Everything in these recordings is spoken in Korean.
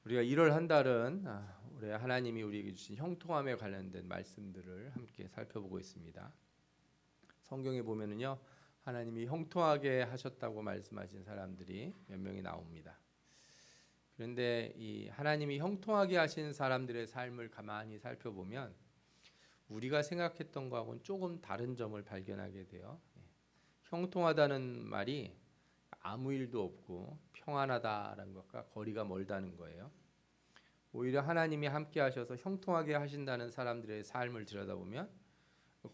우리가 1월 한 달은 올해 하나님이 우리에게 주신 형통함에 관련된 말씀들을 함께 살펴보고 있습니다. 성경에 보면은요, 하나님이 형통하게 하셨다고 말씀하신 사람들이 몇 명이 나옵니다. 그런데 이 하나님이 형통하게 하신 사람들의 삶을 가만히 살펴보면 우리가 생각했던 거하고는 조금 다른 점을 발견하게 돼요. 형통하다는 말이 아무 일도 없고 평안하다라는 것과 거리가 멀다는 거예요. 오히려 하나님이 함께 하셔서 형통하게 하신다는 사람들의 삶을 들여다보면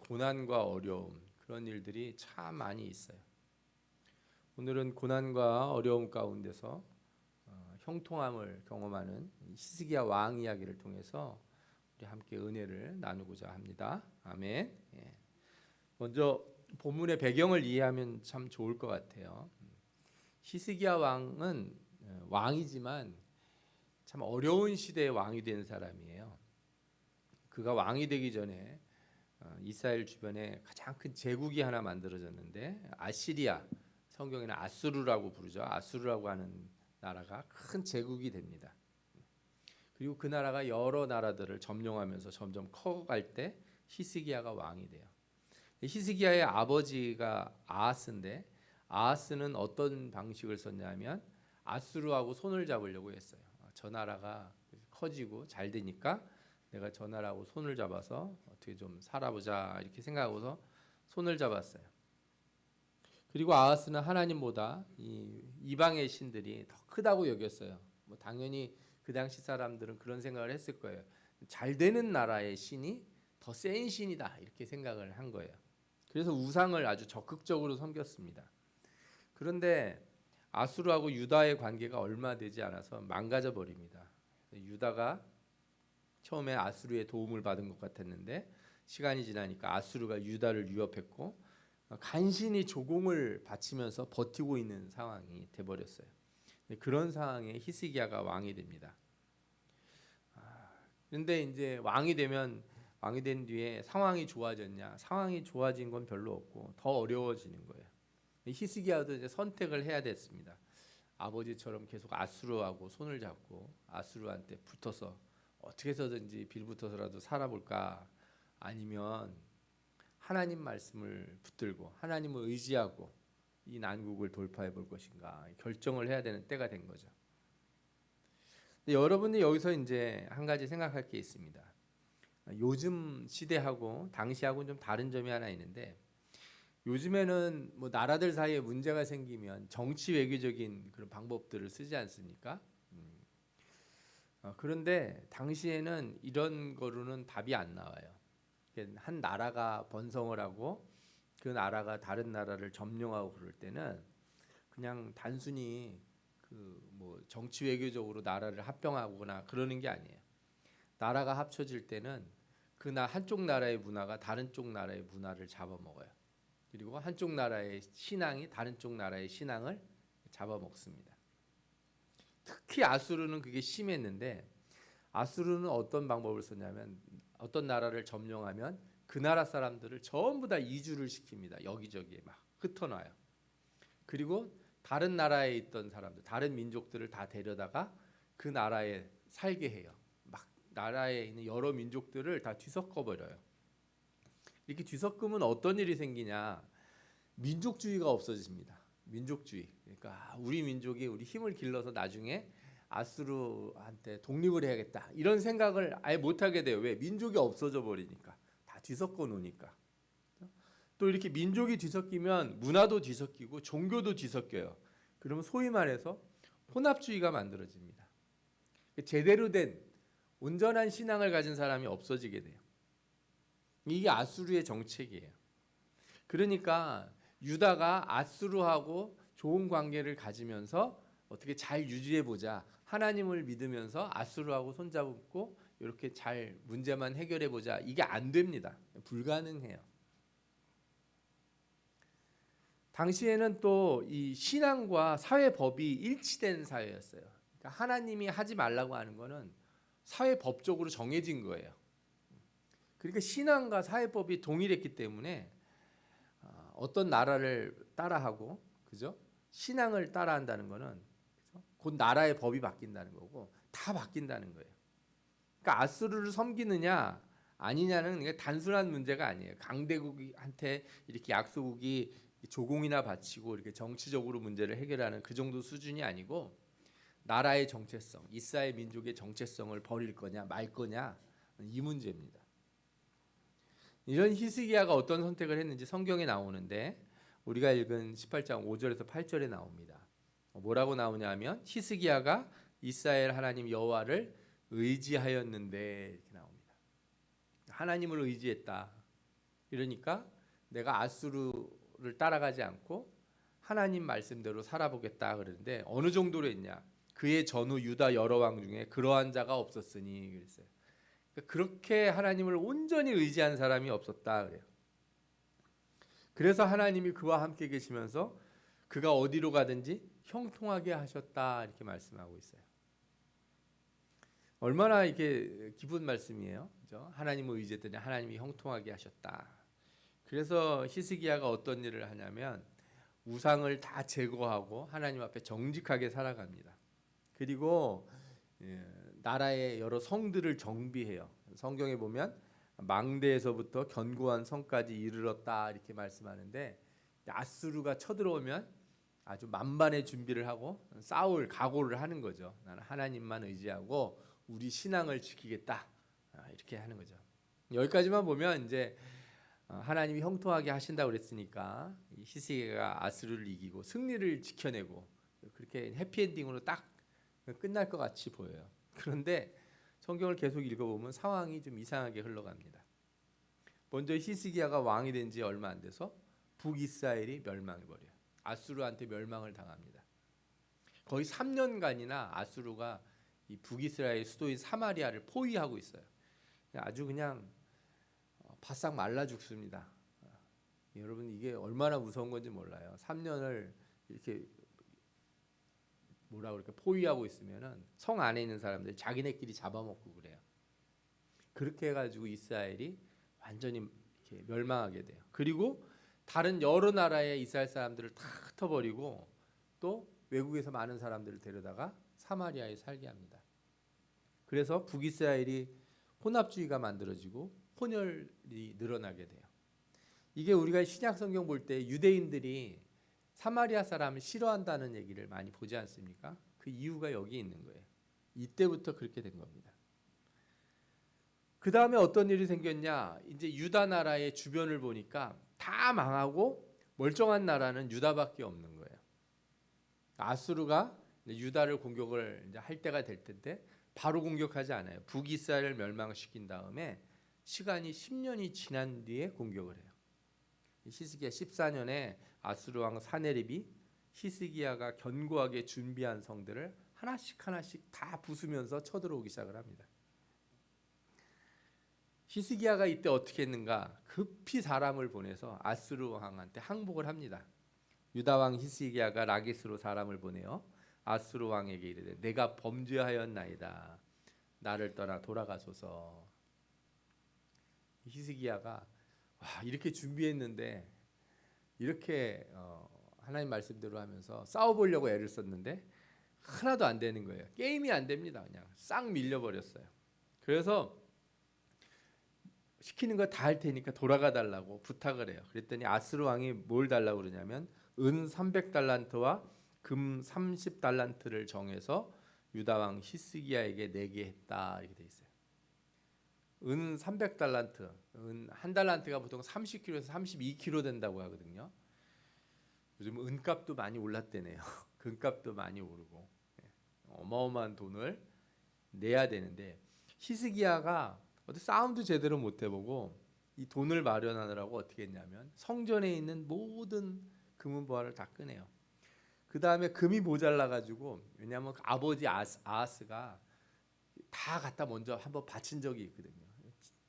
고난과 어려움, 그런 일들이 참 많이 있어요. 오늘은 고난과 어려움 가운데서 형통함을 경험하는 히스기야 왕 이야기를 통해서 우리 함께 은혜를 나누고자 합니다. 아멘. 먼저 본문의 배경을 이해하면 참 좋을 것 같아요. 히스기야 왕은 왕이지만 참 어려운 시대에 왕이 된 사람이에요. 그가 왕이 되기 전에 이스라엘 주변에 가장 큰 제국이 하나 만들어졌는데 아시리아, 성경에는 아수르라고 부르죠. 아수르라고 하는 나라가 큰 제국이 됩니다. 그리고 그 나라가 여러 나라들을 점령하면서 점점 커갈 때 히스기야가 왕이 돼요. 히스기야의 아버지가 아하스인데 아하스는 어떤 방식을 썼냐면 아수르하고 손을 잡으려고 했어요. 저 나라가 커지고 잘 되니까 내가 저 나라하고 손을 잡아서 어떻게 좀 살아보자 이렇게 생각하고서 손을 잡았어요. 그리고 아하스는 하나님보다 이 이방의 신들이 더 크다고 여겼어요. 뭐 당연히 그 당시 사람들은 그런 생각을 했을 거예요. 잘 되는 나라의 신이 더 센 신이다 이렇게 생각을 한 거예요. 그래서 우상을 아주 적극적으로 섬겼습니다. 그런데 아수르하고 유다의 관계가 얼마 되지 않아서 망가져 버립니다. 유다가 처음에 아수르의 도움을 받은 것 같았는데 시간이 지나니까 아수르가 유다를 위협했고 간신히 조공을 바치면서 버티고 있는 상황이 돼버렸어요. 그런 상황에 히스기야가 왕이 됩니다. 그런데 이제 왕이 된 뒤에 상황이 좋아졌냐? 상황이 좋아진 건 별로 없고 더 어려워지는 거예요. 히스기야도 이제 선택을 해야 됐습니다. 아버지처럼 계속 아수르하고 손을 잡고 아수르한테 붙어서 어떻게 해서든지 빌붙어서라도 살아볼까, 아니면 하나님 말씀을 붙들고 하나님을 의지하고 이 난국을 돌파해 볼 것인가 결정을 해야 되는 때가 된 거죠. 근데 여러분이 여기서 이제 한 가지 생각할 게 있습니다. 요즘 시대하고 당시하고는 좀 다른 점이 하나 있는데, 요즘에는 뭐 나라들 사이에 문제가 생기면 정치 외교적인 그런 방법들을 쓰지 않습니까? 그런데 당시에는 이런 거로는 답이 안 나와요. 한 나라가 번성을 하고 그 나라가 다른 나라를 점령하고 그럴 때는 그냥 단순히 그 뭐 정치 외교적으로 나라를 합병하거나 그러는 게 아니에요. 나라가 합쳐질 때는 한쪽 나라의 문화가 다른 쪽 나라의 문화를 잡아먹어요. 그리고 한쪽 나라의 신앙이 다른 쪽 나라의 신앙을 잡아먹습니다. 특히 아수르는 그게 심했는데, 아수르는 어떤 방법을 썼냐면 어떤 나라를 점령하면 그 나라 사람들을 전부 다 이주를 시킵니다. 여기저기에 막 흩어놔요. 그리고 다른 나라에 있던 사람들, 다른 민족들을 다 데려다가 그 나라에 살게 해요. 막 나라에 있는 여러 민족들을 다 뒤섞어 버려요. 이렇게 뒤섞으면 어떤 일이 생기냐? 민족주의가 없어집니다. 민족주의. 그러니까 우리 민족이 우리 힘을 길러서 나중에 아수르한테 독립을 해야겠다, 이런 생각을 아예 못하게 돼요. 왜? 민족이 없어져 버리니까. 다 뒤섞어 놓으니까. 또 이렇게 민족이 뒤섞이면 문화도 뒤섞이고 종교도 뒤섞여요. 그러면 소위 말해서 혼합주의가 만들어집니다. 제대로 된 온전한 신앙을 가진 사람이 없어지게 돼요. 이게 아수르의 정책이에요. 그러니까 유다가 아수르하고 좋은 관계를 가지면서 어떻게 잘 유지해보자, 하나님을 믿으면서 아수르하고 손잡고 이렇게 잘 문제만 해결해보자, 이게 안 됩니다. 불가능해요. 당시에는 또 이 신앙과 사회법이 일치된 사회였어요. 그러니까 하나님이 하지 말라고 하는 거는 사회법적으로 정해진 거예요. 그러니까 신앙과 사회법이 동일했기 때문에 어떤 나라를 따라하고, 그죠? 신앙을 따라한다는 거는, 그죠? 곧 나라의 법이 바뀐다는 거고 다 바뀐다는 거예요. 그러니까 아수르를 섬기느냐 아니냐는 그냥 단순한 문제가 아니에요. 강대국한테 이렇게 약소국이 조공이나 바치고 이렇게 정치적으로 문제를 해결하는 그 정도 수준이 아니고 나라의 정체성, 이스라엘 민족의 정체성을 버릴 거냐 말 거냐 이 문제입니다. 이런 히스기야가 어떤 선택을 했는지 성경에 나오는데 우리가 읽은 18장 5절에서 8절에 나옵니다. 뭐라고 나오냐면 히스기야가 이스라엘 하나님 여호와를 의지하였는데 이렇게 나옵니다. 하나님을 의지했다. 이러니까 내가 아수르를 따라가지 않고 하나님 말씀대로 살아보겠다 그러는데 어느 정도로 했냐? 그의 전후 유다 여러 왕 중에 그러한 자가 없었으니 그랬어요. 그렇게 하나님을 온전히 의지한 사람이 없었다 그래요. 그래서 하나님이 그와 함께 계시면서 그가 어디로 가든지 형통하게 하셨다 이렇게 말씀하고 있어요. 얼마나 이렇게 기쁜 말씀이에요. 그죠? 하나님을 의지했더니 하나님이 형통하게 하셨다. 그래서 히스기야가 어떤 일을 하냐면 우상을 다 제거하고 하나님 앞에 정직하게 살아갑니다. 그리고 나라의 여러 성들을 정비해요. 성경에 보면 망대에서부터 견고한 성까지 이르렀다 이렇게 말씀하는데 아수르가 쳐들어오면 아주 만반의 준비를 하고 싸울 각오를 하는 거죠. 나는 하나님만 의지하고 우리 신앙을 지키겠다 이렇게 하는 거죠. 여기까지만 보면 이제 하나님이 형통하게 하신다고 그랬으니까 히스기야가 아수르를 이기고 승리를 지켜내고 그렇게 해피엔딩으로 딱 끝날 것 같이 보여요. 그런데 성경을 계속 읽어보면 상황이 좀 이상하게 흘러갑니다. 먼저 히스기야가 왕이 된 지 얼마 안 돼서 북이스라엘이 멸망해버려요. 아수르한테 멸망을 당합니다. 거의 3년간이나 아수르가 이 북이스라엘 수도인 사마리아를 포위하고 있어요. 아주 그냥 바싹 말라 죽습니다. 여러분 이게 얼마나 무서운 건지 몰라요. 3년을 이렇게 뭐라 그럴까 포위하고 있으면은 성 안에 있는 사람들 자기네끼리 잡아먹고 그래요. 그렇게 해가지고 이스라엘이 완전히 이렇게 멸망하게 돼요. 그리고 다른 여러 나라의 이스라엘 사람들을 다 흩어버리고 또 외국에서 많은 사람들을 데려다가 사마리아에 살게 합니다. 그래서 북이스라엘이 혼합주의가 만들어지고 혼혈이 늘어나게 돼요. 이게 우리가 신약 성경 볼 때 유대인들이 사마리아 사람을 싫어한다는 얘기를 많이 보지 않습니까? 그 이유가 여기 있는 거예요. 이때부터 그렇게 된 겁니다. 그 다음에 어떤 일이 생겼냐? 이제 유다 나라의 주변을 보니까 다 망하고 멀쩡한 나라는 유다밖에 없는 거예요. 아수르가 유다를 공격을 이제 할 때가 될 텐데 바로 공격하지 않아요. 북이스라엘을 멸망시킨 다음에 시간이 10년이 지난 뒤에 공격을 해요. 히스기야 14년에 아수르 왕 사네립이 히스기야가 견고하게 준비한 성들을 하나씩 하나씩 다 부수면서 쳐들어오기 시작을 합니다. 히스기야가 이때 어떻게 했는가? 급히 사람을 보내서 아수르 왕한테 항복을 합니다. 유다 왕 히스기야가 라기스로 사람을 보내요. 아수르 왕에게 이르되 내가 범죄하였나이다. 나를 떠나 돌아가소서. 히스기야가 와, 이렇게 준비했는데 이렇게 하나님 말씀대로 하면서 싸워보려고 애를 썼는데 하나도 안 되는 거예요. 게임이 안 됩니다. 그냥 싹 밀려버렸어요. 그래서 시키는 거 다 할 테니까 돌아가 달라고 부탁을 해요. 그랬더니 아수르 왕이 뭘 달라고 그러냐면 은 300달란트와 금 30달란트를 정해서 유다 왕 히스기야에게 내게 했다 이렇게 돼 있어요. 은 300달란트, 은 한 달란트가 보통 30kg에서 32kg 된다고 하거든요. 요즘 은값도 많이 올랐대네요. 금값도 많이 오르고 어마어마한 돈을 내야 되는데 히스기야가 어떻게 싸움도 제대로 못 해보고 이 돈을 마련하느라고 어떻게 했냐면 성전에 있는 모든 금은보화를 다 끄네요. 그 다음에 금이 모자라 가지고 왜냐하면 아버지 아하스가 다 갖다 먼저 한번 바친 적이 있거든요.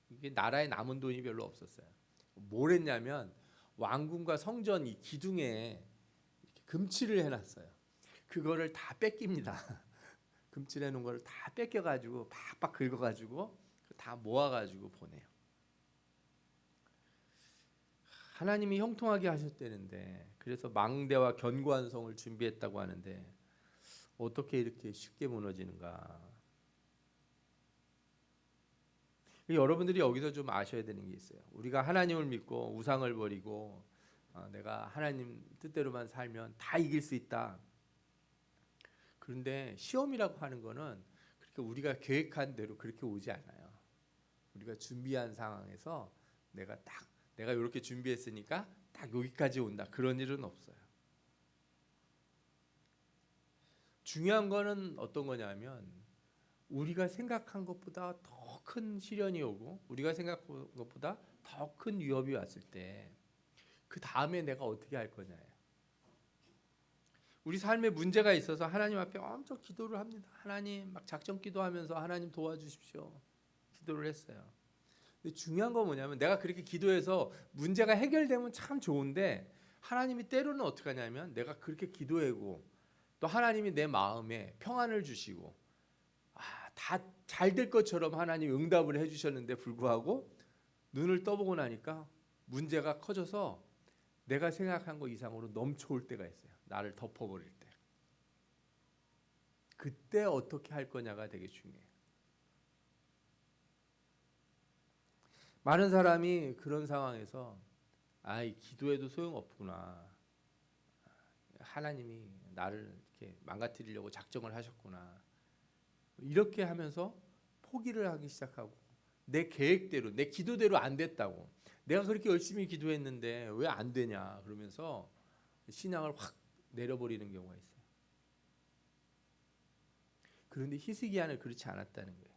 이게 나라에 남은 돈이 별로 없었어요. 뭘 했냐면 왕궁과 성전 이 기둥에 이렇게 금칠을 해놨어요. 그거를 다 뺏깁니다. 금칠해 놓은 거를 다 뺏겨가지고 팍팍 긁어가지고 다 모아가지고 보내요. 하나님이 형통하게 하셨다는데 그래서 망대와 견고한 성을 준비했다고 하는데 어떻게 이렇게 쉽게 무너지는가? 여러분들이 여기서 좀 아셔야 되는 게 있어요. 우리가 하나님을 믿고 우상을 버리고 내가 하나님 뜻대로만 살면 다 이길 수 있다. 그런데 시험이라고 하는 거는 그렇게 우리가 계획한 대로 그렇게 오지 않아요. 우리가 준비한 상황에서 내가 이렇게 준비했으니까 딱 여기까지 온다. 그런 일은 없어요. 중요한 거는 어떤 거냐면 우리가 생각한 것보다 더 큰 시련이 오고 우리가 생각한 것보다 더 큰 위협이 왔을 때 그 다음에 내가 어떻게 할 거냐예요. 우리 삶에 문제가 있어서 하나님 앞에 엄청 기도를 합니다. 하나님 막 작정 기도하면서 하나님 도와주십시오. 기도를 했어요. 근데 중요한 건 뭐냐면 내가 그렇게 기도해서 문제가 해결되면 참 좋은데 하나님이 때로는 어떻게 하냐면 내가 그렇게 기도하고 또 하나님이 내 마음에 평안을 주시고 다 잘 될 것처럼 하나님 응답을 해주셨는데 불구하고 눈을 떠보고 나니까 문제가 커져서 내가 생각한 것 이상으로 넘쳐올 때가 있어요. 나를 덮어버릴 때. 그때 어떻게 할 거냐가 되게 중요해요. 많은 사람이 그런 상황에서 기도해도 소용없구나. 하나님이 나를 이렇게 망가뜨리려고 작정을 하셨구나. 이렇게 하면서 포기를 하기 시작하고 내 계획대로 내 기도대로 안 됐다고 내가 그렇게 열심히 기도했는데 왜 안 되냐 그러면서 신앙을 확 내려버리는 경우가 있어요. 그런데 히스기야는 그렇지 않았다는 거예요.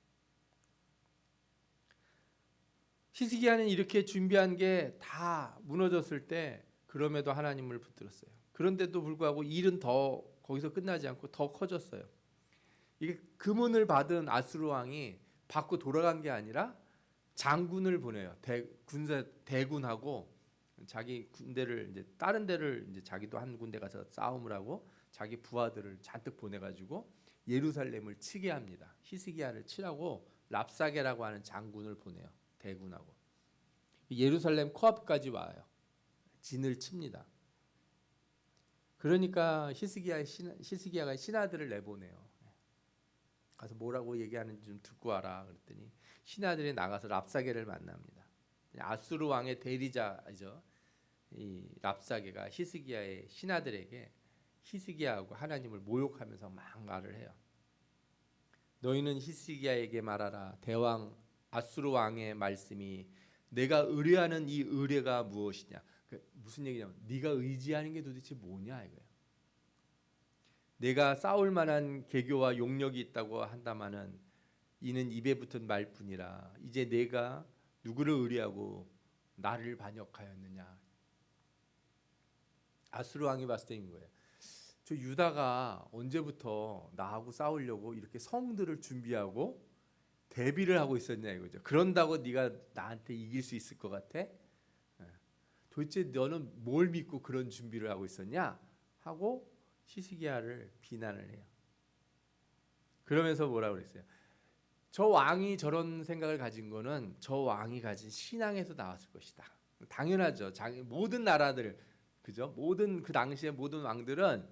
히스기야는 이렇게 준비한 게 다 무너졌을 때 그럼에도 하나님을 붙들었어요. 그런데도 불구하고 일은 더 거기서 끝나지 않고 더 커졌어요. 이게 금은을 받은 아수르 왕이 받고 돌아간 게 아니라 장군을 보내요. 군사 대군하고 자기 군대를 이제 다른 데를 이제 자기도 한 군데 가서 싸움을 하고 자기 부하들을 잔뜩 보내가지고 예루살렘을 치게 합니다. 히스기야를 치라고 랍사게라고 하는 장군을 보내요. 대군하고 예루살렘 코앞까지 와요. 진을 칩니다. 그러니까 히스기야가 신하들을 내보내요. 가서 뭐라고 얘기하는지 좀 듣고 와라 그랬더니 신하들이 나가서 랍사게를 만납니다. 아수르 왕의 대리자죠. 이 랍사게가 히스기야의 신하들에게 히스기야하고 하나님을 모욕하면서 막 말을 해요. 너희는 히스기야에게 말하라. 대왕 아수르 왕의 말씀이 내가 의뢰하는 이 의뢰가 무엇이냐. 무슨 얘기냐면 네가 의지하는 게 도대체 뭐냐 이거예요. 내가 싸울 만한 계교와 용력이 있다고 한다마는 이는 입에 붙은 말뿐이라. 이제 내가 누구를 의뢰하고 나를 반역하였느냐. 아수르 왕이 봤을 때인 거예요. 저 유다가 언제부터 나하고 싸우려고 이렇게 성들을 준비하고 대비를 하고 있었냐 이거죠. 그런다고 네가 나한테 이길 수 있을 것 같아? 도대체 너는 뭘 믿고 그런 준비를 하고 있었냐? 하고 히스기야를 비난을 해요. 그러면서 뭐라고 그랬어요? 저 왕이 저런 생각을 가진 거는 저 왕이 가진 신앙에서 나왔을 것이다. 당연하죠. 모든 나라들, 그죠? 모든 그 당시의 모든 왕들은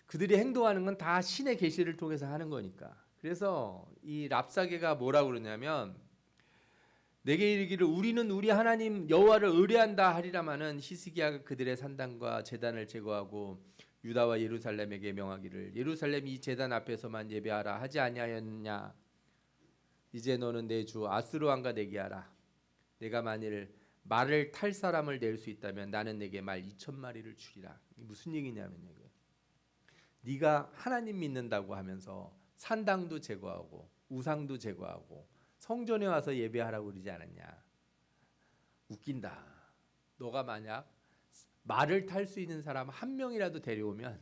그들이 행동하는 건 다 신의 계시를 통해서 하는 거니까. 그래서 이 랍사게가 뭐라고 그러냐면 내게 이르기를 우리는 우리 하나님 여호와를 의뢰한다 하리라마는 히스기야가 그들의 산당과 제단을 제거하고 유다와 예루살렘에게 명하기를 예루살렘 이 제단 앞에서만 예배하라 하지 아니하였냐. 이제 너는 내 주 아수르 왕과 내기하라. 내가 만일 말을 탈 사람을 낼 수 있다면 나는 내게 말 2,000마리를 주리라. 이게 무슨 얘기냐면요. 네가 하나님 믿는다고 하면서 산당도 제거하고 우상도 제거하고 성전에 와서 예배하라고 그러지 않았냐. 웃긴다. 너가 만약 말을 탈 수 있는 사람 한 명이라도 데려오면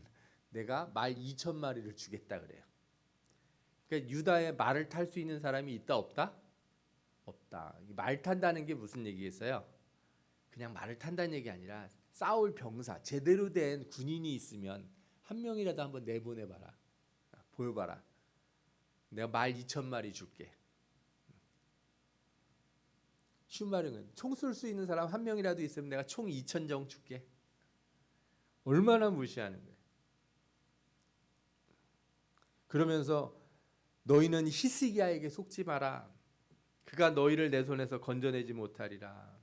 내가 말 2,000마리를 주겠다 그래요. 그러니까 유다에 말을 탈 수 있는 사람이 있다 없다? 없다. 말 탄다는 게 무슨 얘기겠어요? 그냥 말을 탄다는 얘기 아니라 싸울 병사, 제대로 된 군인이 있으면 한 명이라도 한번 내보내봐라. 보여봐라. 내가 말 2,000마리 줄게. 쉬운 말은 총 쏠 수 있는 사람 한 명이라도 있으면 내가 총 2,000정 줄게. 얼마나 무시하는 거예요. 그러면서 너희는 히스기야에게 속지 마라. 그가 너희를 내 손에서 건져내지 못하리라.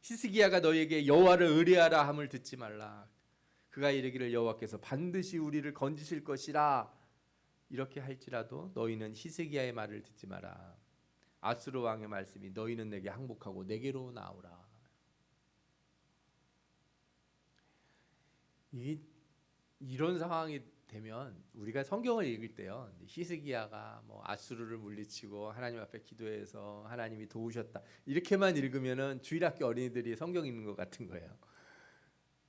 히스기야가 너희에게 여호와를 의뢰하라 함을 듣지 말라. 그가 이르기를 여호와께서 반드시 우리를 건지실 것이라. 이렇게 할지라도 너희는 히스기야의 말을 듣지 마라. 아수르 왕의 말씀이 너희는 내게 항복하고 내게로 나오라. 이런 상황이 되면 우리가 성경을 읽을 때요, 히스기야가 뭐 아수르를 물리치고 하나님 앞에 기도해서 하나님이 도우셨다 이렇게만 읽으면은 주일학교 어린이들이 성경 읽는 것 같은 거예요.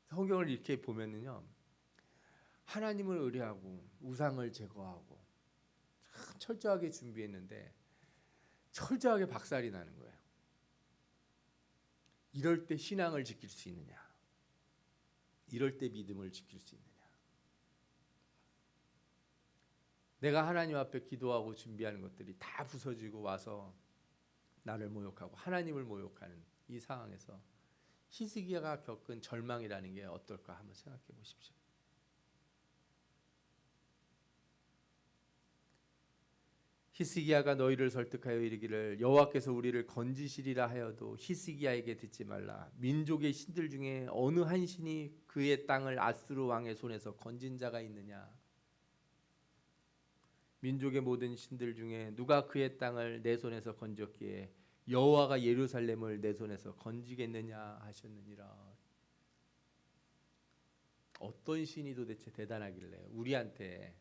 성경을 이렇게 보면은요, 하나님을 의뢰하고 우상을 제거하고 참 철저하게 준비했는데 철저하게 박살이 나는 거예요. 이럴 때 신앙을 지킬 수 있느냐? 이럴 때 믿음을 지킬 수 있느냐? 내가 하나님 앞에 기도하고 준비하는 것들이 다 부서지고 와서 나를 모욕하고 하나님을 모욕하는 이 상황에서 히스기야가 겪은 절망이라는 게 어떨까 한번 생각해 보십시오. 히스기야가 너희를 설득하여 이르기를 여호와께서 우리를 건지시리라 하여도 히스기야에게 듣지 말라. 민족의 신들 중에 어느 한 신이 그의 땅을 아수르 왕의 손에서 건진 자가 있느냐? 민족의 모든 신들 중에 누가 그의 땅을 내 손에서 건졌기에 여호와가 예루살렘을 내 손에서 건지겠느냐 하셨느니라. 어떤 신이 도대체 대단하길래 우리한테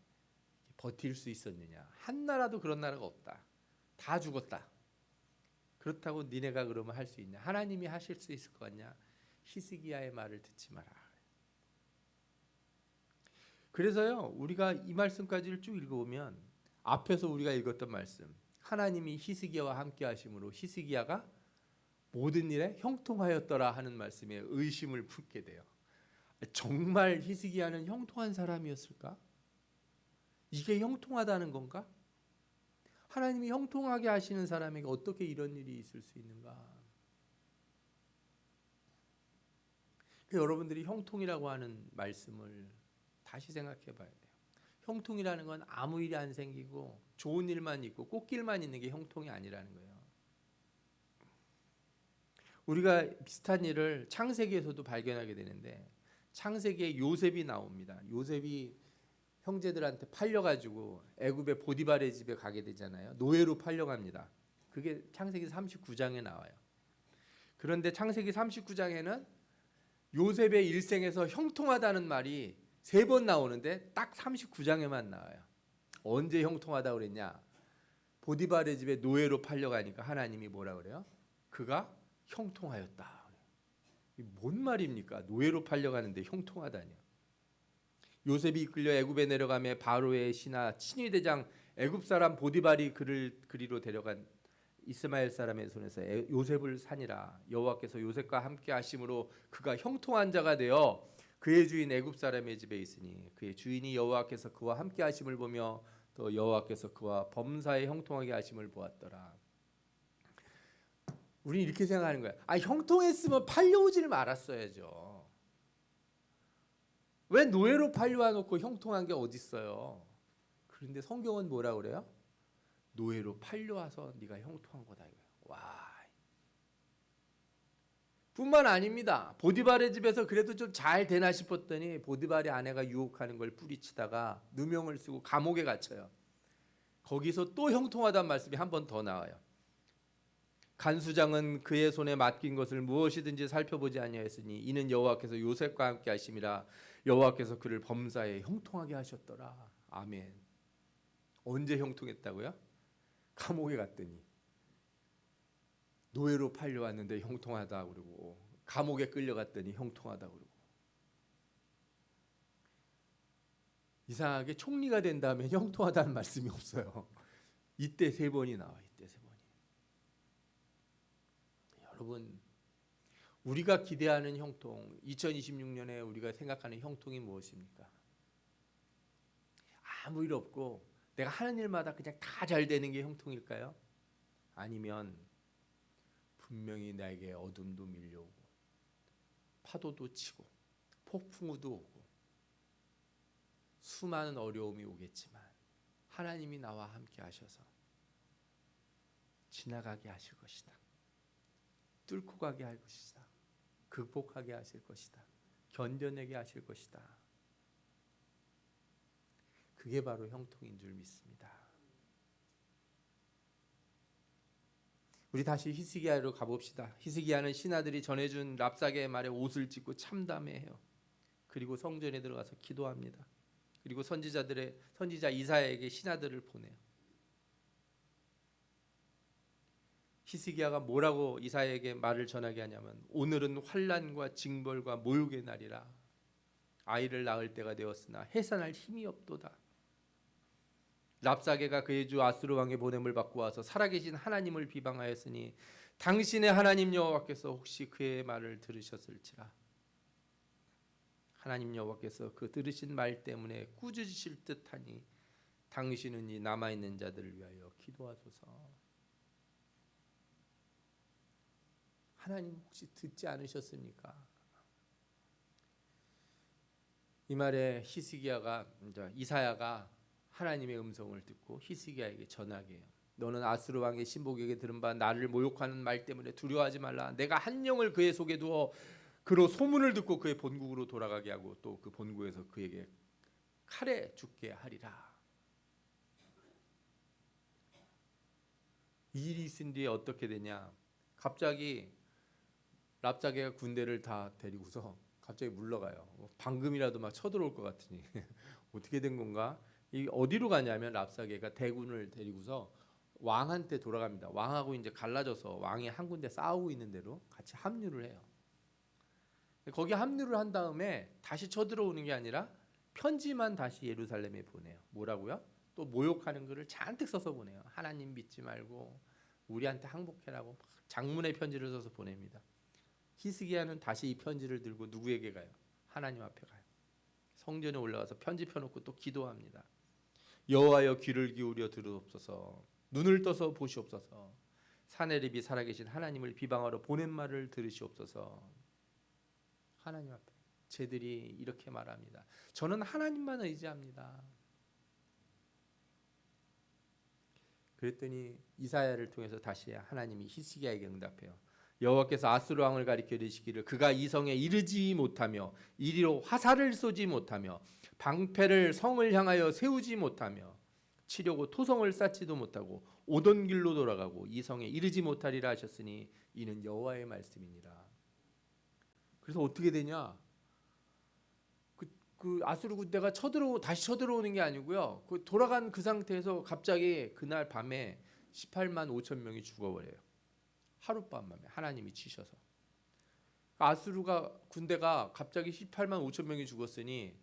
버틸 수 있었느냐? 한 나라도 그런 나라가 없다. 다 죽었다. 그렇다고 니네가 그러면 할 수 있냐? 하나님이 하실 수 있을 것 같냐? 히스기야의 말을 듣지 마라. 그래서요, 우리가 이 말씀까지를 쭉 읽어보면 앞에서 우리가 읽었던 말씀, 하나님이 히스기야와 함께 하심으로 히스기야가 모든 일에 형통하였더라 하는 말씀에 의심을 품게 돼요. 정말 히스기야는 형통한 사람이었을까? 이게 형통하다는 건가? 하나님이 형통하게 하시는 사람에게 어떻게 이런 일이 있을 수 있는가? 여러분들이 형통이라고 하는 말씀을 다시 생각해 봐야 돼요. 형통이라는 건 아무 일이 안 생기고 좋은 일만 있고 꽃길만 있는 게 형통이 아니라는 거예요. 우리가 비슷한 일을 창세기에서도 발견하게 되는데 창세기에 요셉이 나옵니다. 요셉이 형제들한테 팔려가지고 애굽의 보디발의 집에 가게 되잖아요. 노예로 팔려갑니다. 그게 창세기 39장에 나와요. 그런데 창세기 39장에는 요셉의 일생에서 형통하다는 말이 3번 나오는데 딱 39장에만 나와요. 언제 형통하다고 그랬냐? 보디발의 집에 노예로 팔려가니까 하나님이 뭐라 그래요? 그가 형통하였다. 뭔 말입니까? 노예로 팔려가는데 형통하다뇨. 요셉이 이끌려 애굽에 내려가며 바로의 신하 친위대장 애굽 사람 보디발이 그를 그리로 데려간 이스마엘 사람의 손에서 요셉을 산이라. 여호와께서 요셉과 함께 하심으로 그가 형통한 자가 되어 그의 주인 애굽 사람의 집에 있으니 그의 주인이 여호와께서 그와 함께 하심을 보며 또 여호와께서 그와 범사에 형통하게 하심을 보았더라. 우리는 이렇게 생각하는 거야. 형통했으면 팔려오지를 말았어야죠. 왜 노예로 팔려와 놓고 형통한 게 어디 있어요? 그런데 성경은 뭐라 그래요? 노예로 팔려와서 네가 형통한 거다 이거예요. 와. 뿐만 아닙니다. 보디발의 집에서 그래도 좀 잘 되나 싶었더니 보디발의 아내가 유혹하는 걸 뿌리치다가 누명을 쓰고 감옥에 갇혀요. 거기서 또 형통하다는 말씀이 한 번 더 나와요. 간수장은 그의 손에 맡긴 것을 무엇이든지 살펴보지 아니하였으니 이는 여호와께서 요셉과 함께 하심이라. 여호와께서 그를 범사에 형통하게 하셨더라. 아멘. 언제 형통했다고요? 감옥에 갔더니. 노예로 팔려왔는데 형통하다 그러고 감옥에 끌려갔더니 형통하다 그러고. 이상하게 총리가 된 다음에 형통하다는 말씀이 없어요. 이때 3번이 나와요. 이때 3번이. 여러분, 우리가 기대하는 형통, 2026년에 우리가 생각하는 형통이 무엇입니까? 아무 일 없고 내가 하는 일마다 그냥 다 잘 되는 게 형통일까요? 아니면 분명히 나에게 어둠도 밀려오고 파도도 치고 폭풍우도 오고 수많은 어려움이 오겠지만 하나님이 나와 함께 하셔서 지나가게 하실 것이다. 뚫고 가게 할 것이다. 극복하게 하실 것이다. 견뎌내게 하실 것이다. 그게 바로 형통인 줄 믿습니다. 우리 다시 히스기야로 가봅시다. 히스기야는 신하들이 전해준 랍사게의 말에 옷을 찢고 참담해해요. 그리고 성전에 들어가서 기도합니다. 그리고 선지자 이사야에게 신하들을 보내요. 히스기야가 뭐라고 이사야에게 말을 전하게 하냐면 오늘은 환난과 징벌과 모욕의 날이라. 아이를 낳을 때가 되었으나 해산할 힘이 없도다. 랍사게가 그의 주 아수르 왕의 보냄을 받고 와서 살아계신 하나님을 비방하였으니 당신의 하나님 여호와께서 혹시 그의 말을 들으셨을지라. 하나님 여호와께서 그 들으신 말 때문에 꾸짖으실 듯하니 당신은 이 남아있는 자들을 위하여 기도하소서. 하나님 혹시 듣지 않으셨습니까? 이 말에 이사야가 하나님의 음성을 듣고 히스기야에게 전하게 해요. 너는 아수르 왕의 신복에게 들은 바 나를 모욕하는 말 때문에 두려워하지 말라. 내가 한 영을 그의 속에 두어 그로 소문을 듣고 그의 본국으로 돌아가게 하고 또 그 본국에서 그에게 칼에 죽게 하리라. 이 일이 있은 뒤에 어떻게 되냐? 갑자기 랍사게가 군대를 다 데리고서 갑자기 물러가요. 방금이라도 막 쳐들어올 것 같으니 어떻게 된 건가? 이 어디로 가냐면 랍사게가 대군을 데리고서 왕한테 돌아갑니다. 왕하고 이제 갈라져서 왕이 한 군데 싸우고 있는 대로 같이 합류를 해요. 거기 합류를 한 다음에 다시 쳐들어오는 게 아니라 편지만 다시 예루살렘에 보내요. 뭐라고요? 또 모욕하는 글을 잔뜩 써서 보내요. 하나님 믿지 말고 우리한테 항복해라고 장문의 편지를 써서 보냅니다. 히스기야는 다시 이 편지를 들고 누구에게 가요? 하나님 앞에 가요. 성전에 올라가서 편지 펴놓고 또 기도합니다. 여호와여 귀를 기울여 들으옵소서. 눈을 떠서 보시옵소서. 사내립이 살아계신 하나님을 비방하러 보낸 말을 들으시옵소서. 하나님 앞에 쟤들이 이렇게 말합니다. 저는 하나님만 의지합니다. 그랬더니 이사야를 통해서 다시 하나님이 히스기야에게 응답해요. 여호와께서 아수르 왕을 가리켜 이르시기를 그가 이 성에 이르지 못하며 이리로 화살을 쏘지 못하며 방패를 성을 향하여 세우지 못하며 치려고 토성을 쌓지도 못하고 오던 길로 돌아가고 이 성에 이르지 못하리라 하셨으니 이는 여호와의 말씀이니라. 그래서 어떻게 되냐? 그 아수르 군대가 다시 쳐들어오는 게 아니고요. 그 돌아간 그 상태에서 갑자기 그날 밤에 18만 5천 명이 죽어버려요. 하룻밤만에 하나님이 치셔서. 아수르가 군대가 갑자기 18만 5천 명이 죽었으니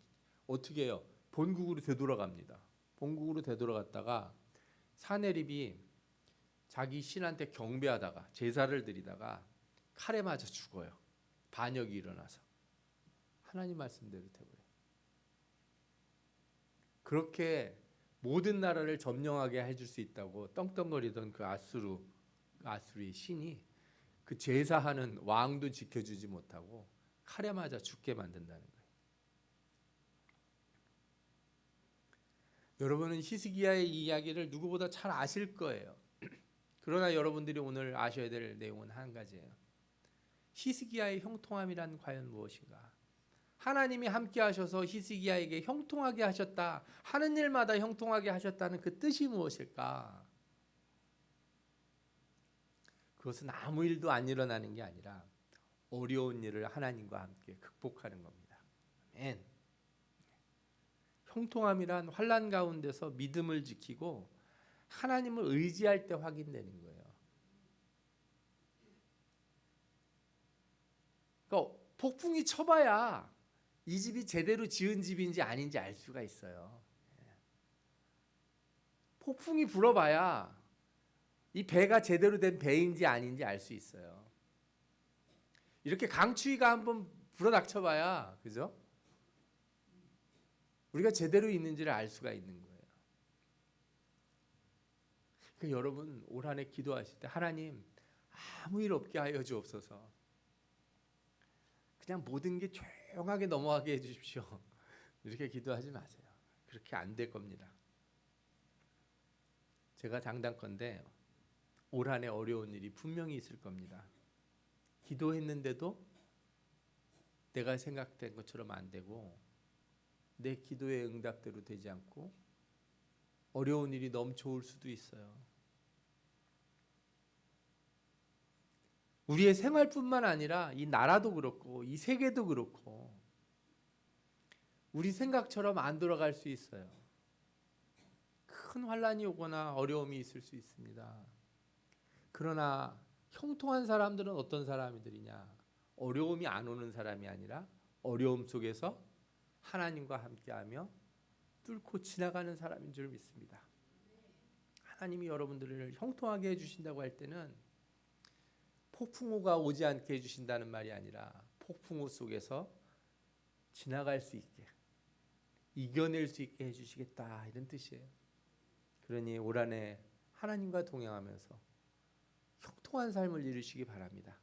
어떻게 해요? 본국으로 되돌아갑니다. 본국으로 되돌아갔다가 사내립이 자기 신한테 경배하다가 제사를 드리다가 칼에 맞아 죽어요. 반역이 일어나서. 하나님 말씀대로 돼버려요. 그렇게 모든 나라를 점령하게 해줄 수 있다고 떵떵거리던 그 아수르의 신이 그 제사하는 왕도 지켜주지 못하고 칼에 맞아 죽게 만든다는 거예요. 여러분은 히스기야의 이야기를 누구보다 잘 아실 거예요. 그러나 여러분들이 오늘 아셔야 될 내용은 한 가지예요. 히스기야의 형통함이란 과연 무엇인가? 하나님이 함께 하셔서 히스기야에게 형통하게 하셨다. 하는 일마다 형통하게 하셨다는 그 뜻이 무엇일까? 그것은 아무 일도 안 일어나는 게 아니라 어려운 일을 하나님과 함께 극복하는 겁니다. 아멘. 형통함이란 환난 가운데서 믿음을 지키고 하나님을 의지할 때 확인되는 거예요. 그러니까 폭풍이 쳐봐야 이 집이 제대로 지은 집인지 아닌지 알 수가 있어요. 폭풍이 불어봐야 이 배가 제대로 된 배인지 아닌지 알 수 있어요. 이렇게 강추위가 한번 불어닥쳐봐야, 그죠? 우리가 제대로 있는지를 알 수가 있는 거예요. 그러니까 여러분 올 한 해 기도하실 때 하나님 아무 일 없게 하여 주옵소서. 그냥 모든 게 조용하게 넘어가게 해주십시오. 이렇게 기도하지 마세요. 그렇게 안 될 겁니다. 제가 장담컨대 올 한 해 어려운 일이 분명히 있을 겁니다. 기도했는데도 내가 생각된 것처럼 안 되고 내 기도의 응답대로 되지 않고 어려운 일이 넘쳐올 수도 있어요. 우리의 생활뿐만 아니라 이 나라도 그렇고 이 세계도 그렇고 우리 생각처럼 안 돌아갈 수 있어요. 큰 환난이 오거나 어려움이 있을 수 있습니다. 그러나 형통한 사람들은 어떤 사람들이냐? 어려움이 안 오는 사람이 아니라 어려움 속에서 하나님과 함께하며 뚫고 지나가는 사람인 줄 믿습니다. 하나님이 여러분들을 형통하게 해주신다고 할 때는 폭풍우가 오지 않게 해주신다는 말이 아니라 폭풍우 속에서 지나갈 수 있게 이겨낼 수 있게 해주시겠다 이런 뜻이에요. 그러니 올 한 해 하나님과 동행하면서 형통한 삶을 이루시기 바랍니다.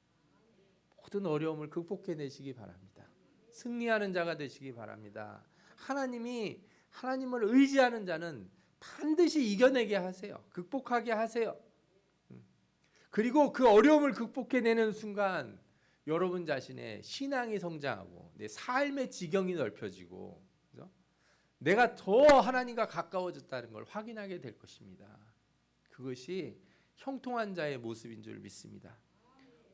모든 어려움을 극복해내시기 바랍니다. 승리하는 자가 되시기 바랍니다. 하나님을 의지하는 자는 반드시 이겨내게 하세요. 극복하게 하세요. 그리고 그 어려움을 극복해내는 순간 여러분 자신의 신앙이 성장하고 내 삶의 지경이 넓혀지고 그죠? 내가 더 하나님과 가까워졌다는 걸 확인하게 될 것입니다. 그것이 형통한 자의 모습인 줄 믿습니다.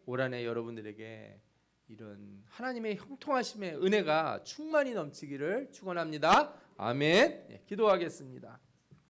올 한 해 여러분들에게 이런 하나님의 형통하심의 은혜가 충만히 넘치기를 축원합니다. 아멘. 기도하겠습니다.